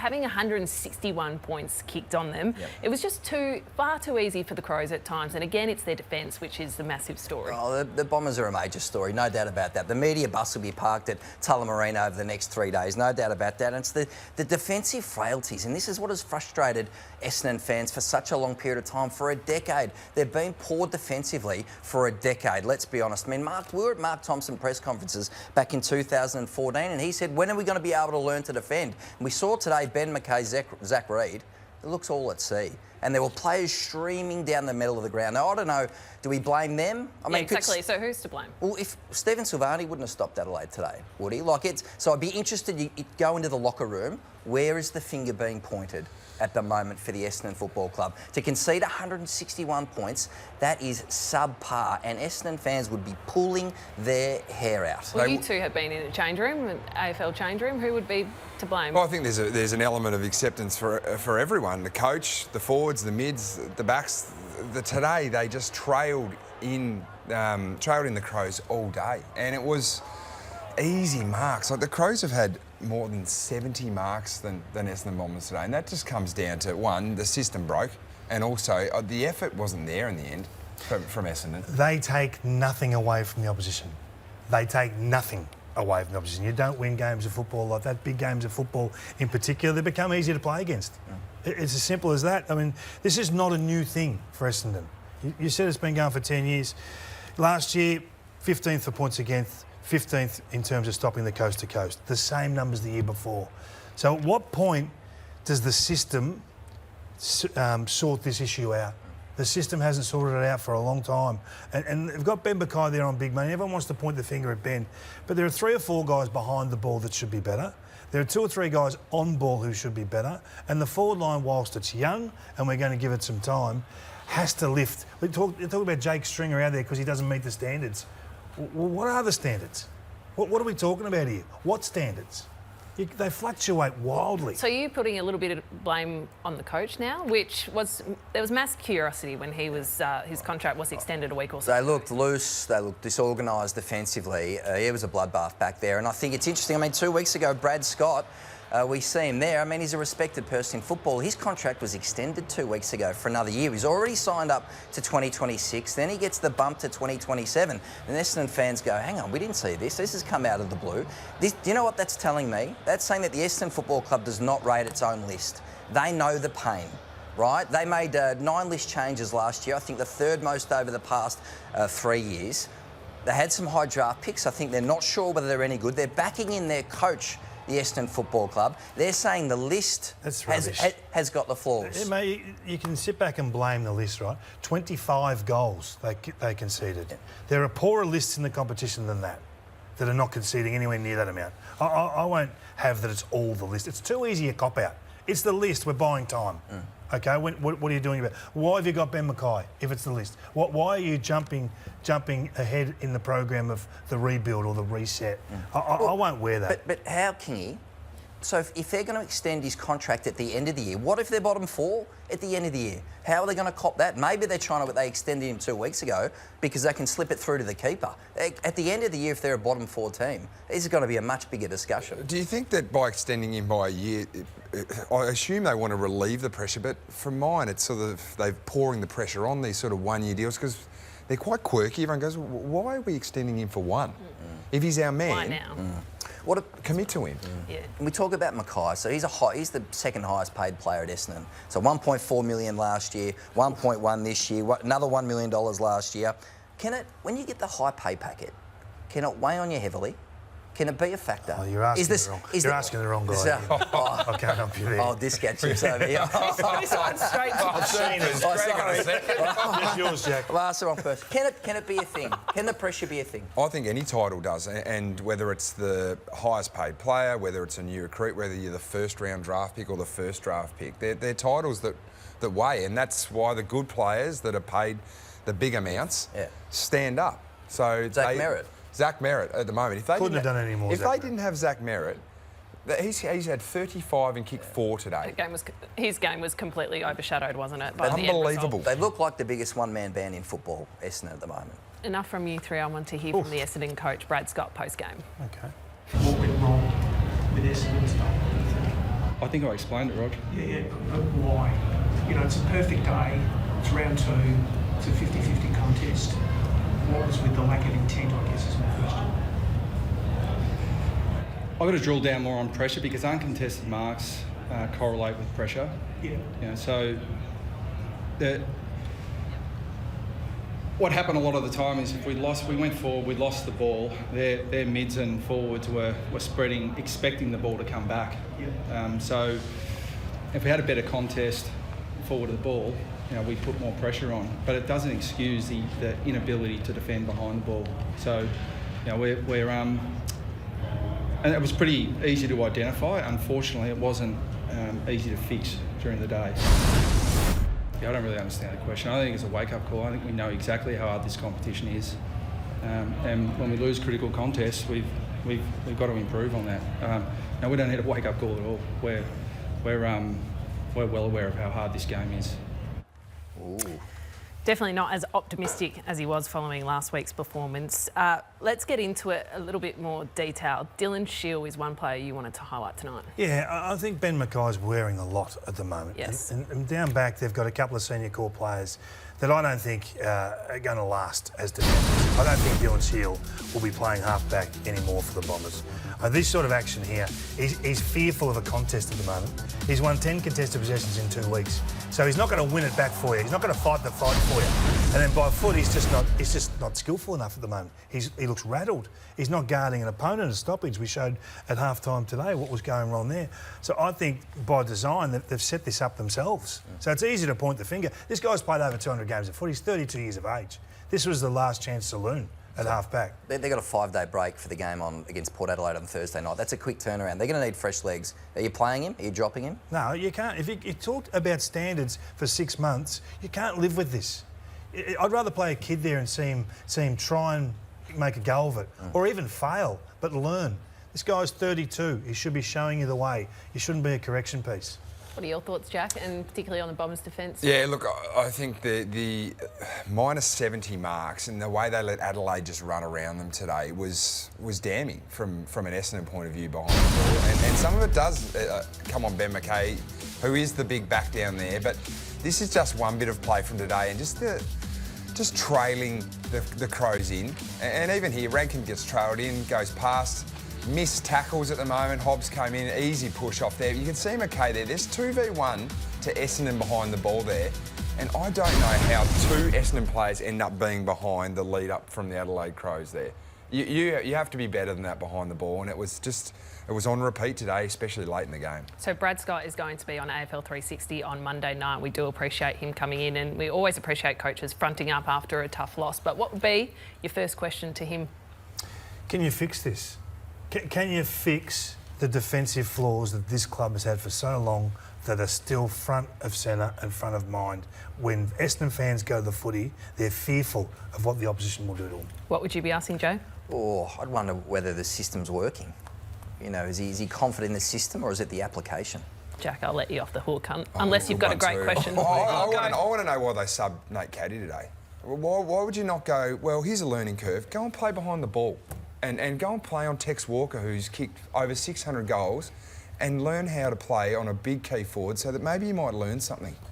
having 161 points kicked on them, it was just far too easy for the Crows at times. And again, it's their defence, which is the massive story. Oh, the Bombers are a major story, no doubt about that. The media bus will be parked at Tullamarina over the next 3 days, no doubt about that. And it's the defensive frailties, and this is what has frustrated Essendon fans for such a long period of time, for a decade. They've been poor defensively for a decade, let's be honest. I mean, we were at Mark Thompson press conferences back in 2014, and he said, when are we going to be able to learn to defend? And we saw today Ben McKay, Zach Reid, it looks all at sea. And there were players streaming down the middle of the ground. Now, I don't know, do we blame them? I mean, exactly. So who's to blame? Well, if Stephen Silvani wouldn't have stopped Adelaide today, would he? So I'd be interested, you go into the locker room, where is the finger being pointed at the moment for the Essendon Football Club? To concede 161 points, that is subpar, and Essendon fans would be pulling their hair out. Well, you two have been in a change room, an AFL change room. Who would be to blame? Well, I think there's an element of acceptance for everyone. The coach, the forwards, the mids, the backs. Today they just trailed in the Crows all day, and it was easy marks. Like, the Crows have had more than 70 marks than Essendon Bombers today, and that just comes down to, one, the system broke, and also the effort wasn't there in the end from Essendon. They take nothing away from the opposition. They take nothing away from the opposition. You don't win games of football like that, big games of football in particular. They become easier to play against. It's as simple as that. I mean, this is not a new thing for Essendon. You said it's been going for 10 years. Last year, 15th for points against, 15th in terms of stopping the coast to coast. The same numbers the year before. So at what point does the system sort this issue out? The system hasn't sorted it out for a long time. And they've got Ben McKay there on big money. Everyone wants to point the finger at Ben. But there are 3 or 4 guys behind the ball that should be better. There are 2 or 3 guys on ball who should be better. And the forward line, whilst it's young and we're going to give it some time, has to lift. They talk about Jake Stringer out there because he doesn't meet the standards. Well, what are the standards? What are we talking about here? What standards? They fluctuate wildly. So you're putting a little bit of blame on the coach now, there was mass curiosity when his contract was extended a week or so. They looked loose, they looked disorganised defensively. It was a bloodbath back there, and I think it's interesting. I mean, 2 weeks ago, Brad Scott, we see him there. I mean, he's a respected person in football. His contract was extended 2 weeks ago for another year. He's already signed up to 2026. Then he gets the bump to 2027. And Essendon fans go, hang on, we didn't see this. This has come out of the blue. Do you know what that's telling me? That's saying that the Essendon Football Club does not rate its own list. They know the pain, right? They made 9 list changes last year. I think the 3rd most over the past 3 years. They had some high draft picks. I think they're not sure whether they're any good. They're backing in their coach, the Essendon Football Club. They're saying the list has got the flaws. Mate, you can sit back and blame the list, right? 25 goals they conceded. Yeah. There are poorer lists in the competition than that are not conceding anywhere near that amount. I won't have that it's all the list. It's too easy a cop-out. It's the list. We're buying time. Okay, what are you doing about it? Why have you got Ben McKay if it's the list? Why are you jumping ahead in the program of the rebuild or the reset? I won't wear that. But how, Kingy? So if they're going to extend his contract at the end of the year, what if they're bottom 4 at the end of the year? How are they going to cop that? Maybe they're trying to, they extended him 2 weeks ago because they can slip it through to the keeper. At the end of the year, if they're a bottom 4 team, this is going to be a much bigger discussion. Do you think that by extending him by a year, I assume they want to relieve the pressure, but from mine, it's sort of, they're pouring the pressure on these sort of 1-year deals because they're quite quirky. Everyone goes, why are we extending him for 1? If he's our man, why now? Commit to him. Yeah. And we talk about McKay, so he's the 2nd highest paid player at Essendon. So 1.4 million last year, 1.1 this year, another $1 million last year. When you get the high pay packet, can it weigh on you heavily? Can it be a factor? Oh, you're asking the wrong guy. I can't help you there. Oh, this gets you over here. This one's straight to I've seen it. Just yours, Jack. I'll ask the wrong person. Can it be a thing? Can the pressure be a thing? I think any title does, and whether it's the highest paid player, whether it's a new recruit, whether you're the 1st round draft pick or the 1st draft pick, they're titles that weigh, and that's why the good players that are paid the big amounts stand up. So Zach Merritt at the moment. If they couldn't have done any more. If they didn't have Zach Merritt, he's had 35 and kicked 4 today. His game was completely overshadowed, wasn't it? Unbelievable. They look like the biggest one-man band in football, Essendon, at the moment. Enough from you 3. I want to hear from the Essendon coach, Brad Scott, post-game. Okay. What went wrong with Essendon stuff? I think I explained it, Rog. Yeah, but why? You know, it's a perfect day. It's round 2. It's a 50-50 contest. What was with the lack of intent, I guess, is my question. I've got to drill down more on pressure because uncontested marks correlate with pressure. Yeah. You know, so what happened a lot of the time is if we went forward, we lost the ball. Their mids and forwards were spreading, expecting the ball to come back. Yeah. So if we had a better contest forward of the ball, you know, we put more pressure on. But it doesn't excuse the inability to defend behind the ball. So, you know, we're and it was pretty easy to identify. Unfortunately, it wasn't easy to fix during the day. Yeah, I don't really understand the question. I think it's a wake-up call. I think we know exactly how hard this competition is, and when we lose critical contests, we've got to improve on that. No, we don't need a wake-up call at all. We're well aware of how hard this game is. Ooh. Definitely not as optimistic as he was following last week's performance. Let's get into it a little bit more detail. Dylan Shiel is one player you wanted to highlight tonight. Yeah, I think Ben Mackay's wearing a lot at the moment. Yes. And down back, they've got a couple of senior core players that I don't think are going to last as defenders. I don't think Dylan Shiel will be playing half-back anymore for the Bombers. This sort of action here, he's fearful of a contest at the moment. He's won 10 contested possessions in 2 weeks. So he's not going to win it back for you. He's not going to fight the fight for you. And then by foot, he's just not skillful enough at the moment. He looks rattled. He's not guarding an opponent at stoppage. We showed at half-time today what was going wrong there. So I think by design, they've set this up themselves. So it's easy to point the finger. This guy's played over 200 games of foot. He's 32 years of age. This was the last chance to learn at half-back. They got a 5-day break for the game against Port Adelaide on Thursday night. That's a quick turnaround. They're going to need fresh legs. Are you playing him? Are you dropping him? No, you can't. If you talk about standards for 6 months, you can't live with this. I'd rather play a kid there and see him try and make a go of it, or even fail, but learn. This guy's 32. He should be showing you the way. He shouldn't be a correction piece. What are your thoughts, Jack, and particularly on the Bombers' defence? Yeah, look, I think the minus 70 marks and the way they let Adelaide just run around them today was damning from an Essendon point of view behind the ball. And some of it does come on Ben Mackay, who is the big back down there. But this is just one bit of play from today, and just trailing the Crows in. And even here, Rankin gets trailed in, goes past. Missed tackles at the moment. Hobbs came in, easy push off there. You can see Mackay there. There's 2v1 to Essendon behind the ball there. And I don't know how 2 Essendon players end up being behind the lead up from the Adelaide Crows there. You have to be better than that behind the ball. And it was on repeat today, especially late in the game. So Brad Scott is going to be on AFL 360 on Monday night. We do appreciate him coming in, and we always appreciate coaches fronting up after a tough loss. But what would be your first question to him? Can you fix this? Can you fix the defensive flaws that this club has had for so long that are still front of centre and front of mind? When Essendon fans go to the footy, they're fearful of what the opposition will do to them. What would you be asking, Joe? Oh, I'd wonder whether the system's working. You know, is he confident in the system, or is it the application? Jack, I'll let you off the hook, unless you've got a great question. I want to know why they subbed Nate Caddy today. Why would you not go, well, here's a learning curve, go and play behind the ball. And go and play on Tex Walker, who's kicked over 600 goals, and learn how to play on a big key forward so that maybe you might learn something.